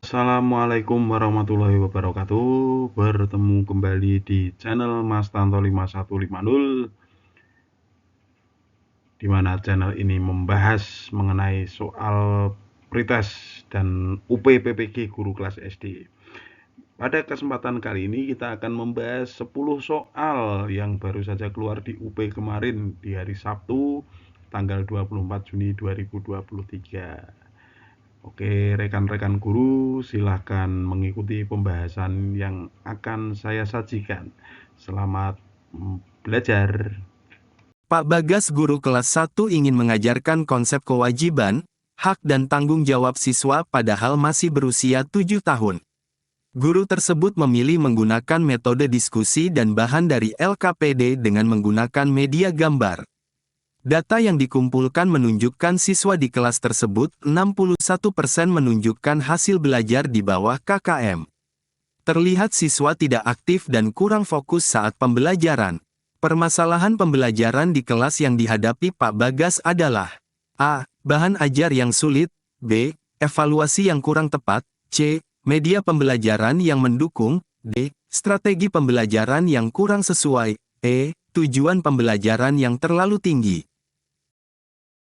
Assalamualaikum warahmatullahi wabarakatuh. Bertemu kembali di channel Mas Tanto 5150, di mana channel ini membahas mengenai soal pretest dan UP-PPG guru kelas SD. Pada kesempatan kali ini kita akan membahas 10 soal yang baru saja keluar di UP kemarin di hari Sabtu tanggal 24 Juni 2023. Oke, rekan-rekan guru, silahkan mengikuti pembahasan yang akan saya sajikan. Selamat belajar. Pak Bagas, guru kelas 1, ingin mengajarkan konsep kewajiban, hak dan tanggung jawab siswa padahal masih berusia 7 tahun. Guru tersebut memilih menggunakan metode diskusi dan bahan dari LKPD dengan menggunakan media gambar. Data yang dikumpulkan menunjukkan siswa di kelas tersebut 61% menunjukkan hasil belajar di bawah KKM. Terlihat siswa tidak aktif dan kurang fokus saat pembelajaran. Permasalahan pembelajaran di kelas yang dihadapi Pak Bagas adalah A. Bahan ajar yang sulit, B. Evaluasi yang kurang tepat, C. Media pembelajaran yang mendukung, D. Strategi pembelajaran yang kurang sesuai, E. Tujuan pembelajaran yang terlalu tinggi.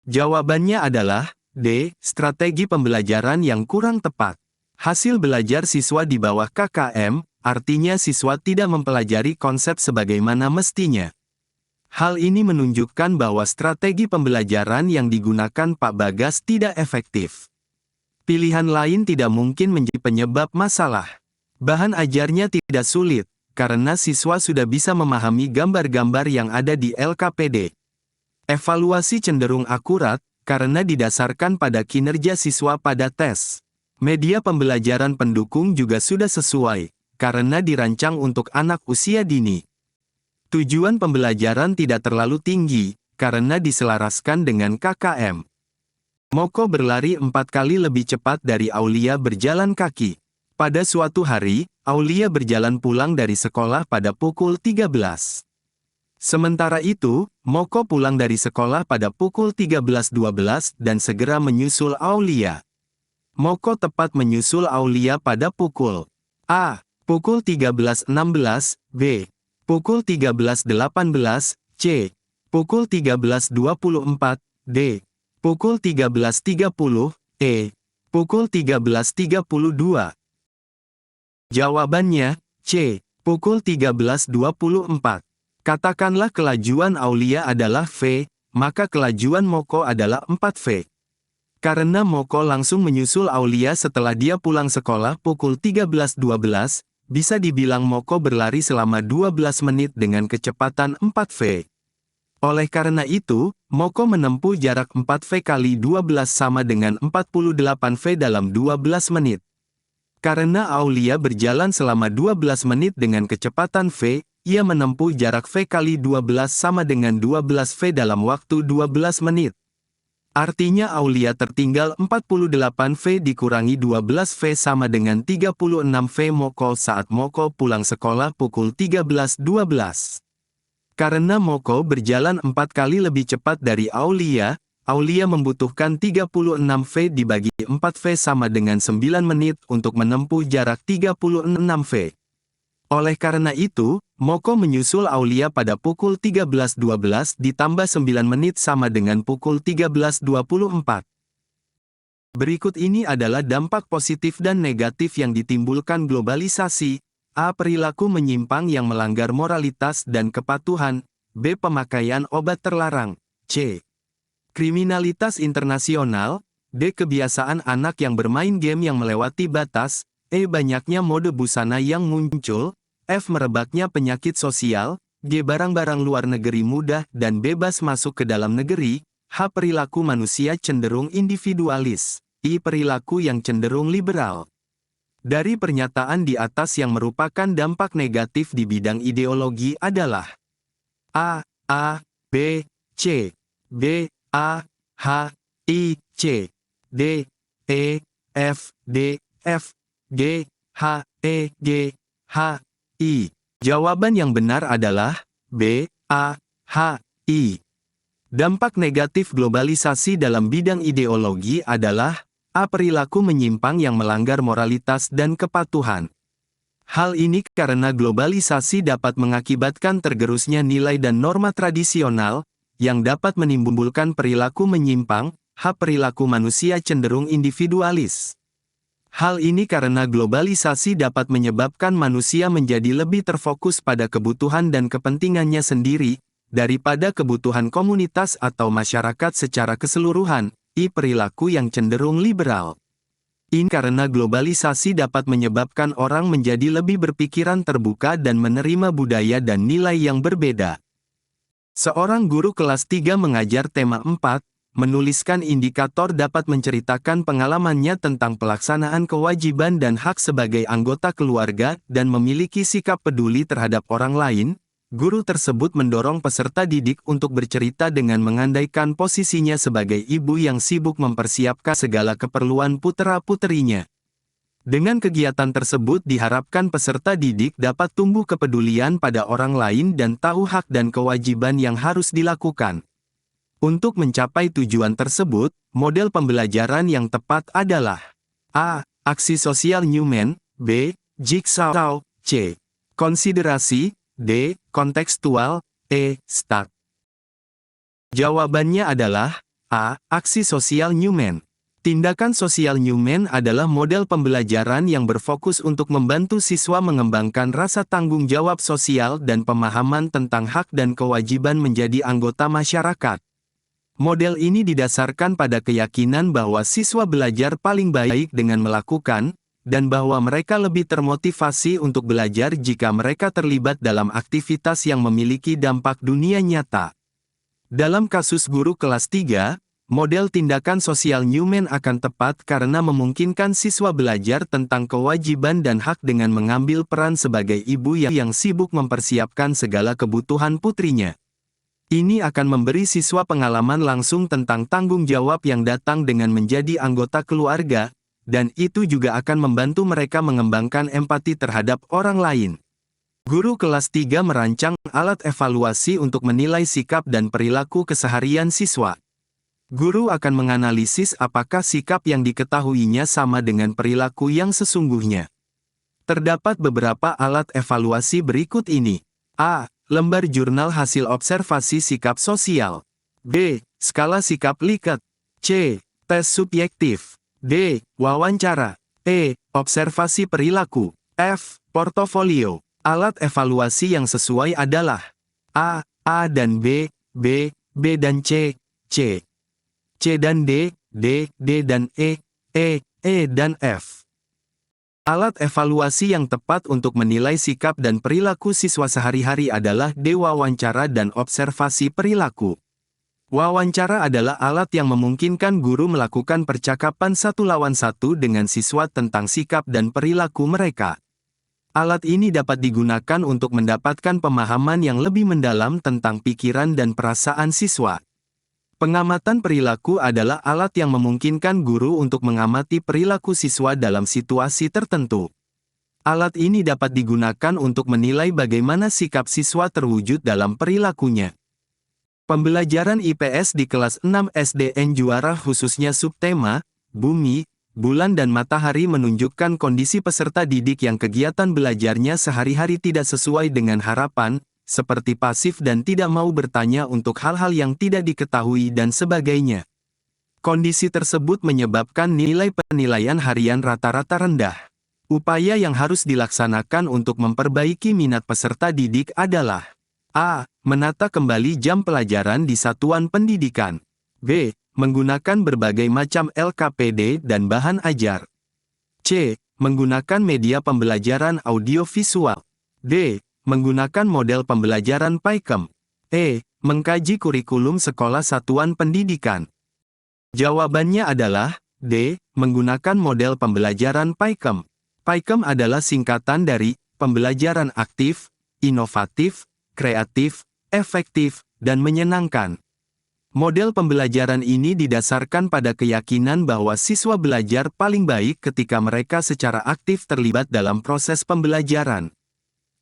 Jawabannya adalah D. Strategi pembelajaran yang kurang tepat. Hasil belajar siswa di bawah KKM, artinya siswa tidak mempelajari konsep sebagaimana mestinya. Hal ini menunjukkan bahwa strategi pembelajaran yang digunakan Pak Bagas tidak efektif. Pilihan lain tidak mungkin menjadi penyebab masalah. Bahan ajarnya tidak sulit, karena siswa sudah bisa memahami gambar-gambar yang ada di LKPD. Evaluasi cenderung akurat, karena didasarkan pada kinerja siswa pada tes. Media pembelajaran pendukung juga sudah sesuai, karena dirancang untuk anak usia dini. Tujuan pembelajaran tidak terlalu tinggi, karena diselaraskan dengan KKM. Moko berlari 4 kali lebih cepat dari Aulia berjalan kaki. Pada suatu hari, Aulia berjalan pulang dari sekolah pada pukul 13. Sementara itu, Moko pulang dari sekolah pada pukul 13.12 dan segera menyusul Aulia. Moko tepat menyusul Aulia pada pukul A. Pukul 13.16, B. Pukul 13.18, C. Pukul 13.24, D. Pukul 13.30, E. Pukul 13.32. Jawabannya, C. Pukul 13.24. Katakanlah kelajuan Aulia adalah V, maka kelajuan Moko adalah 4V. Karena Moko langsung menyusul Aulia setelah dia pulang sekolah pukul 13.12, bisa dibilang Moko berlari selama 12 menit dengan kecepatan 4V. Oleh karena itu, Moko menempuh jarak 4V kali 12 sama dengan 48V dalam 12 menit. Karena Aulia berjalan selama 12 menit dengan kecepatan V, ia menempuh jarak V kali 12 sama dengan 12V dalam waktu 12 menit. Artinya Aulia tertinggal 48V dikurangi 12V sama dengan 36V Moko saat Moko pulang sekolah pukul 13.12. Karena Moko berjalan 4 kali lebih cepat dari Aulia, Aulia membutuhkan 36V dibagi 4V sama dengan 9 menit untuk menempuh jarak 36V. Oleh karena itu, Moko menyusul Aulia pada pukul 13.12 ditambah 9 menit sama dengan pukul 13.24. Berikut ini adalah dampak positif dan negatif yang ditimbulkan globalisasi. A. Perilaku menyimpang yang melanggar moralitas dan kepatuhan. B. Pemakaian obat terlarang. C. Kriminalitas internasional. D. Kebiasaan anak yang bermain game yang melewati batas. E. Banyaknya mode busana yang muncul. F. Merebaknya penyakit sosial. G. Barang-barang luar negeri mudah dan bebas masuk ke dalam negeri. H. Perilaku manusia cenderung individualis. I. Perilaku yang cenderung liberal. Dari pernyataan di atas yang merupakan dampak negatif di bidang ideologi adalah A, B, C, B, A, H, I, C, D, E, F, D, F, G, H, E, G, H, I. Jawaban yang benar adalah B, A, H, I. Dampak negatif globalisasi dalam bidang ideologi adalah A. Perilaku menyimpang yang melanggar moralitas dan kepatuhan. Hal ini karena globalisasi dapat mengakibatkan tergerusnya nilai dan norma tradisional, yang dapat menimbulkan perilaku menyimpang. Perilaku manusia cenderung individualis. Hal ini karena globalisasi dapat menyebabkan manusia menjadi lebih terfokus pada kebutuhan dan kepentingannya sendiri, daripada kebutuhan komunitas atau masyarakat secara keseluruhan. Perilaku yang cenderung liberal. Ini karena globalisasi dapat menyebabkan orang menjadi lebih berpikiran terbuka dan menerima budaya dan nilai yang berbeda. Seorang guru kelas 3 mengajar tema 4, menuliskan indikator dapat menceritakan pengalamannya tentang pelaksanaan kewajiban dan hak sebagai anggota keluarga dan memiliki sikap peduli terhadap orang lain. Guru tersebut mendorong peserta didik untuk bercerita dengan mengandaikan posisinya sebagai ibu yang sibuk mempersiapkan segala keperluan putra-puterinya. Dengan kegiatan tersebut diharapkan peserta didik dapat tumbuh kepedulian pada orang lain dan tahu hak dan kewajiban yang harus dilakukan. Untuk mencapai tujuan tersebut, model pembelajaran yang tepat adalah A. Aksi sosial Newman, B. Jigsaw, C. Konsiderasi, D. Kontekstual, E. Stat. Jawabannya adalah A. Aksi sosial Newman. Tindakan sosial Newman adalah model pembelajaran yang berfokus untuk membantu siswa mengembangkan rasa tanggung jawab sosial dan pemahaman tentang hak dan kewajiban menjadi anggota masyarakat. Model ini didasarkan pada keyakinan bahwa siswa belajar paling baik dengan melakukan, dan bahwa mereka lebih termotivasi untuk belajar jika mereka terlibat dalam aktivitas yang memiliki dampak dunia nyata. Dalam kasus guru kelas 3, model tindakan sosial Newman akan tepat karena memungkinkan siswa belajar tentang kewajiban dan hak dengan mengambil peran sebagai ibu yang sibuk mempersiapkan segala kebutuhan putrinya. Ini akan memberi siswa pengalaman langsung tentang tanggung jawab yang datang dengan menjadi anggota keluarga, dan itu juga akan membantu mereka mengembangkan empati terhadap orang lain. Guru kelas 3 merancang alat evaluasi untuk menilai sikap dan perilaku keseharian siswa. Guru akan menganalisis apakah sikap yang diketahuinya sama dengan perilaku yang sesungguhnya. Terdapat beberapa alat evaluasi berikut ini. A. Lembar jurnal hasil observasi sikap sosial. B. Skala sikap Likert. C. Tes subjektif. D. Wawancara. E. Observasi perilaku. F. Portofolio. Alat evaluasi yang sesuai adalah A. A dan B, B, B dan C, C, C dan D, D, D dan E, E, E dan F. Alat evaluasi yang tepat untuk menilai sikap dan perilaku siswa sehari-hari adalah D. Wawancara dan observasi perilaku. Wawancara adalah alat yang memungkinkan guru melakukan percakapan 1-1 dengan siswa tentang sikap dan perilaku mereka. Alat ini dapat digunakan untuk mendapatkan pemahaman yang lebih mendalam tentang pikiran dan perasaan siswa. Pengamatan perilaku adalah alat yang memungkinkan guru untuk mengamati perilaku siswa dalam situasi tertentu. Alat ini dapat digunakan untuk menilai bagaimana sikap siswa terwujud dalam perilakunya. Pembelajaran IPS di kelas 6 SDN Juara khususnya subtema, Bumi, Bulan dan Matahari menunjukkan kondisi peserta didik yang kegiatan belajarnya sehari-hari tidak sesuai dengan harapan, seperti pasif dan tidak mau bertanya untuk hal-hal yang tidak diketahui dan sebagainya. Kondisi tersebut menyebabkan nilai penilaian harian rata-rata rendah. Upaya yang harus dilaksanakan untuk memperbaiki minat peserta didik adalah A. Menata kembali jam pelajaran di satuan pendidikan. B. Menggunakan berbagai macam LKPD dan bahan ajar. C. Menggunakan media pembelajaran audiovisual. D. Menggunakan model pembelajaran PAIKEM. E. Mengkaji kurikulum sekolah satuan pendidikan. Jawabannya adalah D. Menggunakan model pembelajaran PAIKEM. PAIKEM adalah singkatan dari pembelajaran aktif, inovatif, kreatif, efektif, dan menyenangkan. Model pembelajaran ini didasarkan pada keyakinan bahwa siswa belajar paling baik ketika mereka secara aktif terlibat dalam proses pembelajaran.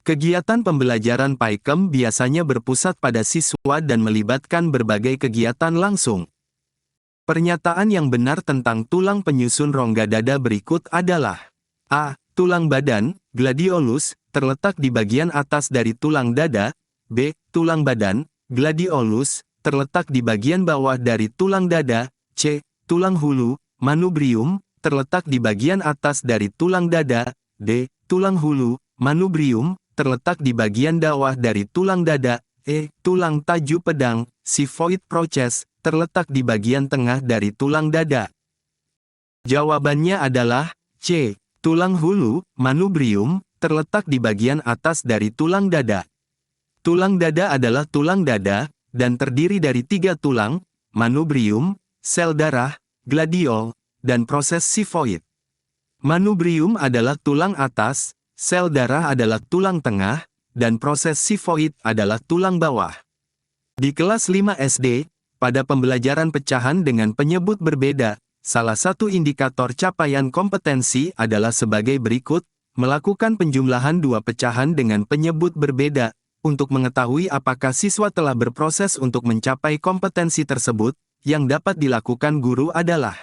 Kegiatan pembelajaran PAIKEM biasanya berpusat pada siswa dan melibatkan berbagai kegiatan langsung. Pernyataan yang benar tentang tulang penyusun rongga dada berikut adalah: A. Tulang badan, gladiolus, terletak di bagian atas dari tulang dada. B. Tulang badan, gladiolus, terletak di bagian bawah dari tulang dada. C. Tulang hulu, manubrium, terletak di bagian atas dari tulang dada. D. Tulang hulu, manubrium, terletak di bagian bawah dari tulang dada. E. Tulang taju pedang, xiphoid process, terletak di bagian tengah dari tulang dada. Jawabannya adalah C. Tulang hulu, manubrium, terletak di bagian atas dari tulang dada. Tulang dada adalah tulang dada, dan terdiri dari 3 tulang, manubrium, sel darah, gladiol, dan proses xiphoid. Manubrium adalah tulang atas, sel darah adalah tulang tengah, dan proses xiphoid adalah tulang bawah. Di kelas 5 SD, pada pembelajaran pecahan dengan penyebut berbeda, salah satu indikator capaian kompetensi adalah sebagai berikut: melakukan penjumlahan 2 pecahan dengan penyebut berbeda. Untuk mengetahui apakah siswa telah berproses untuk mencapai kompetensi tersebut, yang dapat dilakukan guru adalah: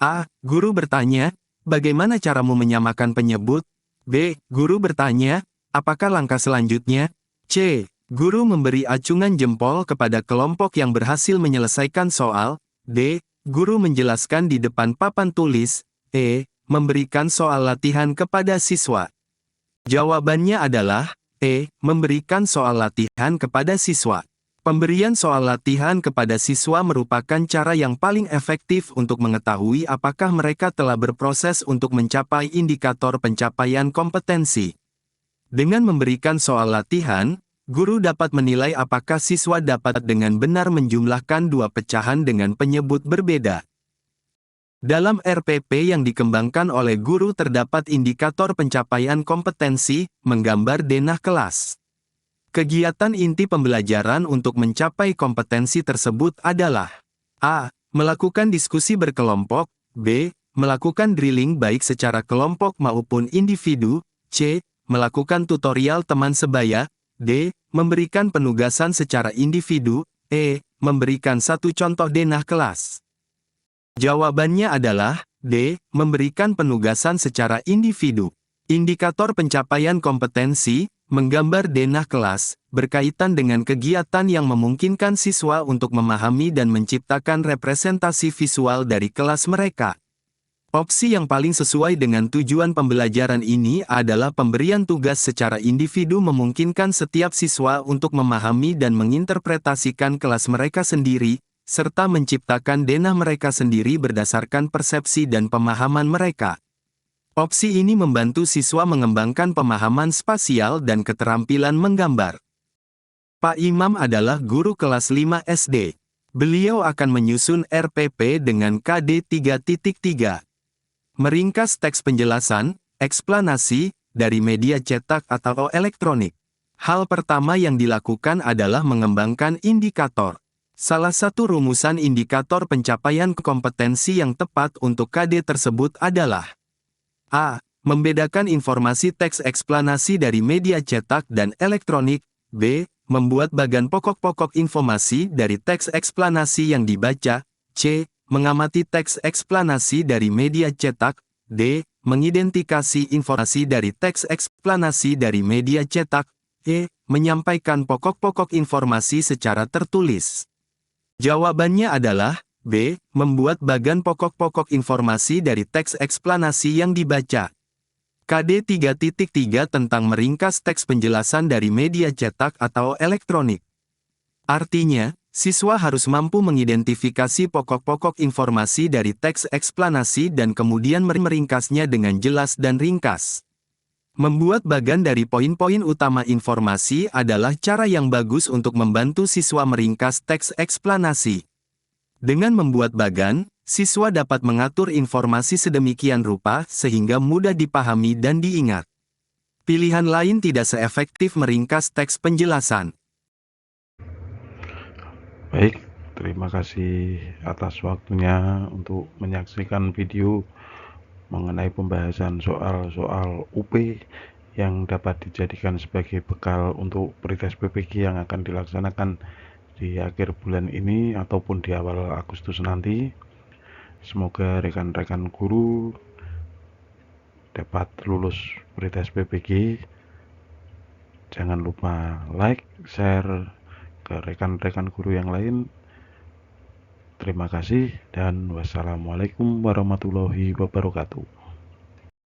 A. Guru bertanya, bagaimana caramu menyamakan penyebut? B. Guru bertanya, apakah langkah selanjutnya? C. Guru memberi acungan jempol kepada kelompok yang berhasil menyelesaikan soal. D. Guru menjelaskan di depan papan tulis. E. Memberikan soal latihan kepada siswa. Jawabannya adalah E. Memberikan soal latihan kepada siswa. Pemberian soal latihan kepada siswa merupakan cara yang paling efektif untuk mengetahui apakah mereka telah berproses untuk mencapai indikator pencapaian kompetensi. Dengan memberikan soal latihan, guru dapat menilai apakah siswa dapat dengan benar menjumlahkan 2 pecahan dengan penyebut berbeda. Dalam RPP yang dikembangkan oleh guru terdapat indikator pencapaian kompetensi, menggambar denah kelas. Kegiatan inti pembelajaran untuk mencapai kompetensi tersebut adalah: A. Melakukan diskusi berkelompok. B. Melakukan drilling baik secara kelompok maupun individu. C. Melakukan tutorial teman sebaya. D. Memberikan penugasan secara individu. E. Memberikan 1 contoh denah kelas. Jawabannya adalah D. Memberikan penugasan secara individu. Indikator pencapaian kompetensi, menggambar denah kelas, berkaitan dengan kegiatan yang memungkinkan siswa untuk memahami dan menciptakan representasi visual dari kelas mereka. Opsi yang paling sesuai dengan tujuan pembelajaran ini adalah pemberian tugas secara individu memungkinkan setiap siswa untuk memahami dan menginterpretasikan kelas mereka sendiri, serta menciptakan denah mereka sendiri berdasarkan persepsi dan pemahaman mereka. Opsi ini membantu siswa mengembangkan pemahaman spasial dan keterampilan menggambar. Pak Imam adalah guru kelas 5 SD. Beliau akan menyusun RPP dengan KD 3.3. Meringkas teks penjelasan, eksplanasi, dari media cetak atau elektronik. Hal pertama yang dilakukan adalah mengembangkan indikator. Salah satu rumusan indikator pencapaian kompetensi yang tepat untuk KD tersebut adalah: A. Membedakan informasi teks eksplanasi dari media cetak dan elektronik. B. Membuat bagan pokok-pokok informasi dari teks eksplanasi yang dibaca. C. Mengamati teks eksplanasi dari media cetak. D. Mengidentifikasi informasi dari teks eksplanasi dari media cetak. E. Menyampaikan pokok-pokok informasi secara tertulis. Jawabannya adalah B. Membuat bagan pokok-pokok informasi dari teks eksplanasi yang dibaca. KD 3.3 tentang meringkas teks penjelasan dari media cetak atau elektronik. Artinya, siswa harus mampu mengidentifikasi pokok-pokok informasi dari teks eksplanasi dan kemudian meringkasnya dengan jelas dan ringkas. Membuat bagan dari poin-poin utama informasi adalah cara yang bagus untuk membantu siswa meringkas teks eksplanasi. Dengan membuat bagan, siswa dapat mengatur informasi sedemikian rupa sehingga mudah dipahami dan diingat. Pilihan lain tidak seefektif meringkas teks penjelasan. Baik, terima kasih atas waktunya untuk menyaksikan video mengenai pembahasan soal-soal UP yang dapat dijadikan sebagai bekal untuk pretest PPG yang akan dilaksanakan di akhir bulan ini ataupun di awal Agustus nanti. Semoga rekan-rekan guru dapat lulus pretest PPG. Jangan lupa like, share ke rekan-rekan guru yang lain. Terima kasih dan wassalamualaikum warahmatullahi wabarakatuh.